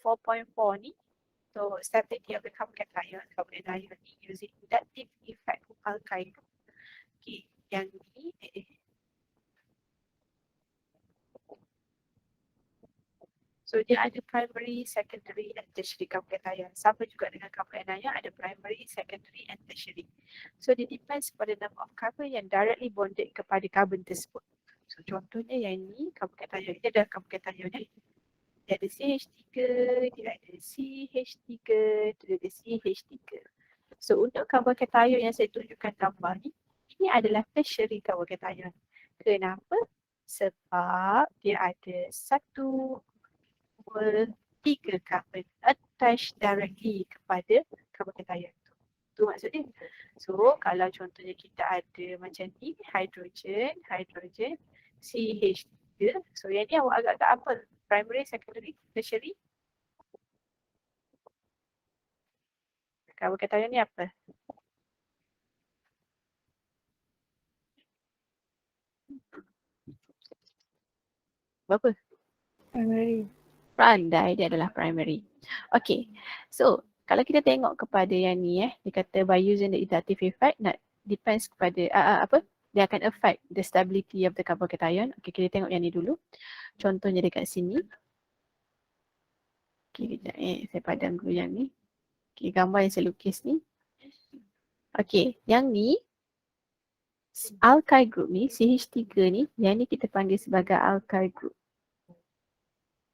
4.4 ni. So stability of the carbon cation ni using inductive effect of alkyl group. Okay, yang ni so dia ada primary, secondary and tertiary carbon cation. Sama juga dengan carbon anion ada primary, secondary and tertiary. So dia depends pada number of carbon yang directly bonded kepada carbon tersebut. So contohnya yang ni carbon cation dia ada carbon cation ni. Dia ada CH3, dia ada CH3, dia ada CH3. So untuk carbon cation yang saya tunjukkan gambar ni, ini adalah tertiary carbon cation. Kenapa? Sebab dia ada 1, 2, 3 carbon attached directly kepada carbon cation tu. Tu maksudnya. So kalau contohnya kita ada macam ni, hidrogen, CH3. So yang ni awak agak-agak apa? Primary, secondary, tertiary? Carbon cation ni apa? Berapa? Primary. Pandai, dia adalah primary. Okay, so kalau kita tengok kepada yang ni dia kata by using the inductive effect, nak depends kepada apa? Dia akan affect the stability of the carbon cation. Okay, kita tengok yang ni dulu. Contohnya dekat sini. Okay, kejap saya padam dulu yang ni. Okay, gambar yang saya lukis ni. Okay, yang ni alkyl group ni, CH3 ni, yang ni kita panggil sebagai alkyl group.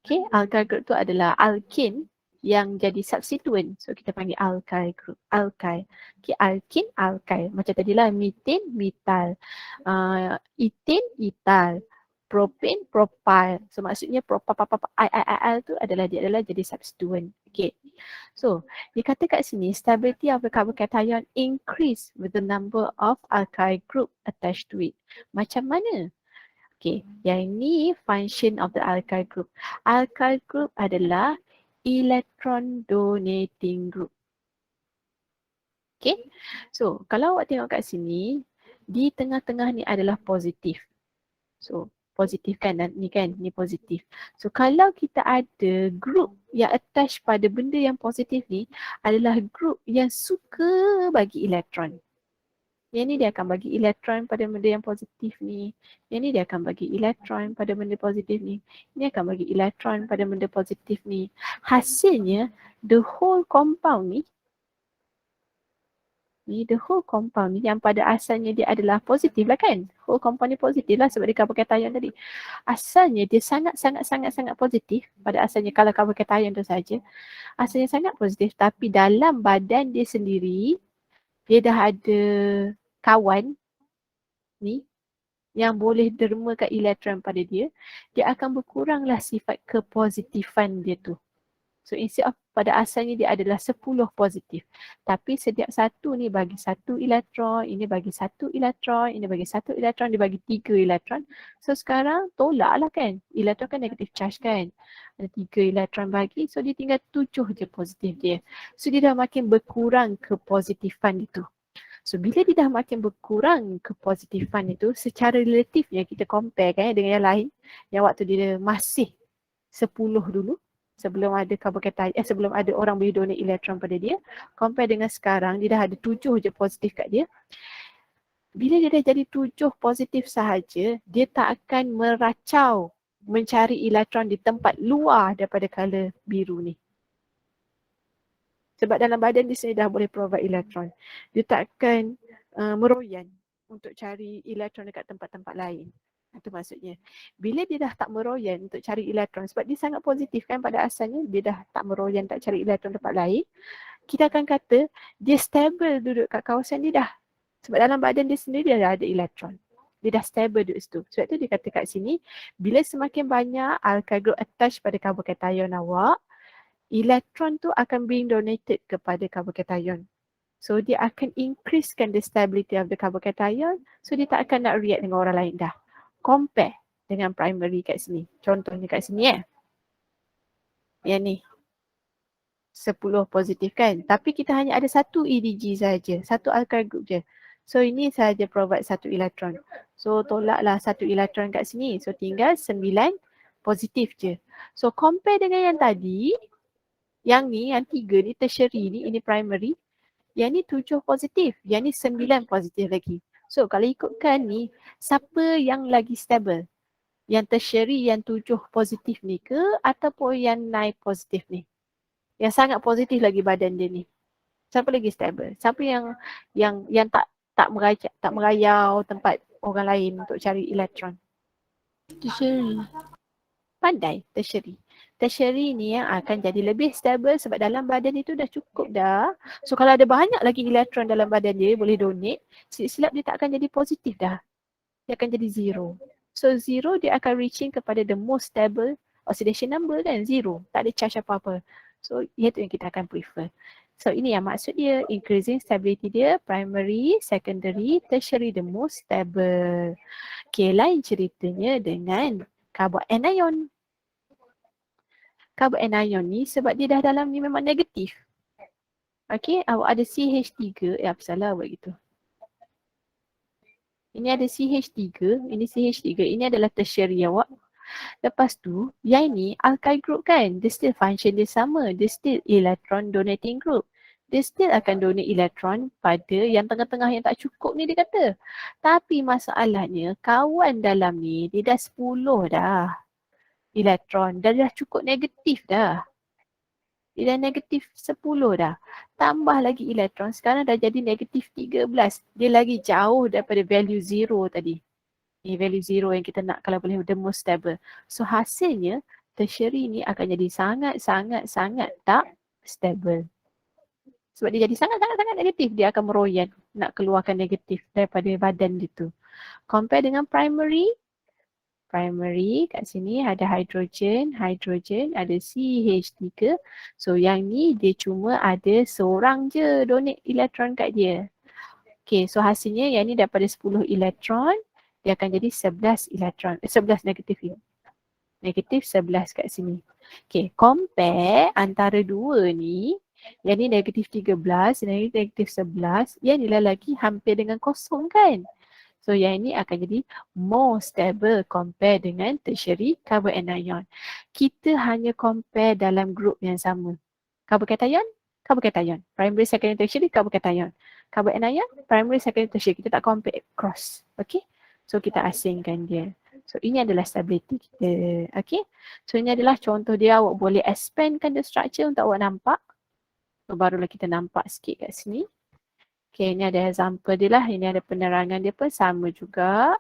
Okay, alkyl group tu adalah alkane yang jadi substituent. So kita panggil alkyl group, alkyl. Okay, alkane, alkyl. Macam tadilah methane, methyl. Ethane, ethyl. Propane, propyl. So maksudnya propyl tu adalah dia adalah jadi substituent. Okay. So dia kata kat sini stability of the carbon cation increase with the number of alkyl group attached to it. Macam mana? Okay, yang ni function of the alkyl group. Alkyl group adalah electron donating group. Okay, so kalau awak tengok kat sini, di tengah-tengah ni adalah positif. So positif kan, ni kan, ni positif. So kalau kita ada group yang attach pada benda yang positif ni adalah group yang suka bagi elektron. Yang ni dia akan bagi elektron pada benda yang positif ni. Yang ni dia akan bagi elektron pada benda positif ni. Ini akan bagi elektron pada benda positif ni. Hasilnya, the whole compound ni, the whole compound ni yang pada asalnya dia adalah positif lah kan. Whole compound ni positif lah sebab dia carbon cation tadi. Asalnya dia sangat positif pada asalnya kalau carbon cation tu saja. Asalnya sangat positif tapi dalam badan dia sendiri, dia dah ada kawan ni yang boleh dermakan elektron pada dia, dia akan berkuranglah sifat kepositifan dia tu. So instead of pada asalnya dia adalah 10 positif. Tapi setiap satu ni bagi 1 elektron, ini bagi 1 elektron, ini bagi 1 elektron, dia bagi 3 elektron. So sekarang tolak lah kan. Elektron kan negative charge kan. Ada 3 elektron bagi, so dia tinggal 7 je positif dia. So dia dah makin berkurang kepositifan itu. So bila dia dah makin berkurang kepositifan itu, secara relatif yang kita compare kan dengan yang lain, yang waktu dia masih 10 dulu, sebelum ada carbon cation, sebelum ada orang boleh donate elektron pada dia, compare dengan sekarang, dia dah ada 7 je positif kat dia. Bila dia dah jadi 7 positif sahaja, dia tak akan meracau mencari elektron di tempat luar daripada color biru ni. Sebab dalam badan dia sendiri dah boleh provide elektron. Dia takkan meroyan untuk cari elektron dekat tempat-tempat lain. Itu maksudnya. Bila dia dah tak meroyan untuk cari elektron, sebab dia sangat positif kan pada asalnya, dia dah tak meroyan tak cari elektron tempat lain, kita akan kata dia stable duduk kat kawasan dia dah. Sebab dalam badan dia sendiri dia dah ada elektron. Dia dah stable duduk situ. Sebab tu dia kata kat sini, bila semakin banyak alkyl group attach pada carbon cation awak, elektron tu akan being donated kepada carbon cation. So dia akan increasekan the stability of the carbon cation. So dia tak akan nak react dengan orang lain dah. Compare dengan primary kat sini. Contohnya kat sini yang ni. 10 positif kan. Tapi kita hanya ada satu EDG saja. Satu alkyl group je. So ini saja provide 1 elektron. So tolaklah 1 elektron kat sini. So tinggal 9 positif je. So compare dengan yang tadi, Yang ni, yang 3 ni tertiary ni, ini primary. Yang ni 7 positif, yang ni 9 positif lagi. So kalau ikutkan ni, siapa yang lagi stable? Yang tertiary yang 7 positif ni ke ataupun yang 9 positif ni? Yang sangat positif lagi badan dia ni. Siapa lagi stable? Siapa yang tak merayau tempat orang lain untuk cari elektron? Tertiary. Pandai, tertiary. Tertiary ni yang akan jadi lebih stable sebab dalam badan itu dah cukup dah. So kalau ada banyak lagi elektron dalam badan dia boleh donate, silap dia tak akan jadi positif dah. Dia akan jadi zero. So zero dia akan reaching kepada the most stable oxidation number kan, zero. Tak ada charge apa-apa. So itu yang kita akan prefer. So ini yang maksud dia, increasing stability dia, primary, secondary, tertiary the most stable. Okay, lain ceritanya dengan carbon anion. Carbon anion ni sebab dia dah dalam ni memang negatif. Okay, awak ada CH3, apa salah buat gitu. Ini ada CH3, ini CH3, ini adalah tertiary awak. Lepas tu, yang ni alkyl group kan, dia still function dia sama, dia still electron donating group. Dia still akan donate elektron pada yang tengah-tengah yang tak cukup ni dia kata. Tapi masalahnya, kawan dalam ni dia dah 10 dah elektron, dah cukup negatif dah. Dia dah negatif 10 dah. Tambah lagi elektron, sekarang dah jadi negatif 13. Dia lagi jauh daripada value 0 tadi. Ni value 0 yang kita nak kalau boleh the most stable. So hasilnya tertiary ni akan jadi sangat tak stable. Sebab dia jadi sangat negatif. Dia akan meroyan nak keluarkan negatif daripada badan dia tu. Compare dengan primary. Primary kat sini ada hidrogen, ada CH3. So yang ni dia cuma ada seorang je donate elektron kat dia. Okay, so hasilnya yang ni daripada 10 elektron, dia akan jadi 11 elektron, 11 negatif ion. Negatif 11 kat sini. Okay, compare antara dua ni, yang ni negatif 13, yang ni negatif 11, yang ni lah lagi hampir dengan kosong kan? So yang ini akan jadi more stable compare dengan tertiary carbon anion. Kita hanya compare dalam group yang sama. Carbocation, carbocation. Primary, secondary, tertiary, carbocation. Carbon anion, primary, secondary, tertiary. Kita tak compare cross. Okay. So kita asingkan dia. So ini adalah stability kita. Okay. So ini adalah contoh dia, awak boleh expandkan the structure untuk awak nampak. So barulah kita nampak sikit kat sini. Okay, ini ada example dia lah. Ini ada penerangan dia pun sama juga.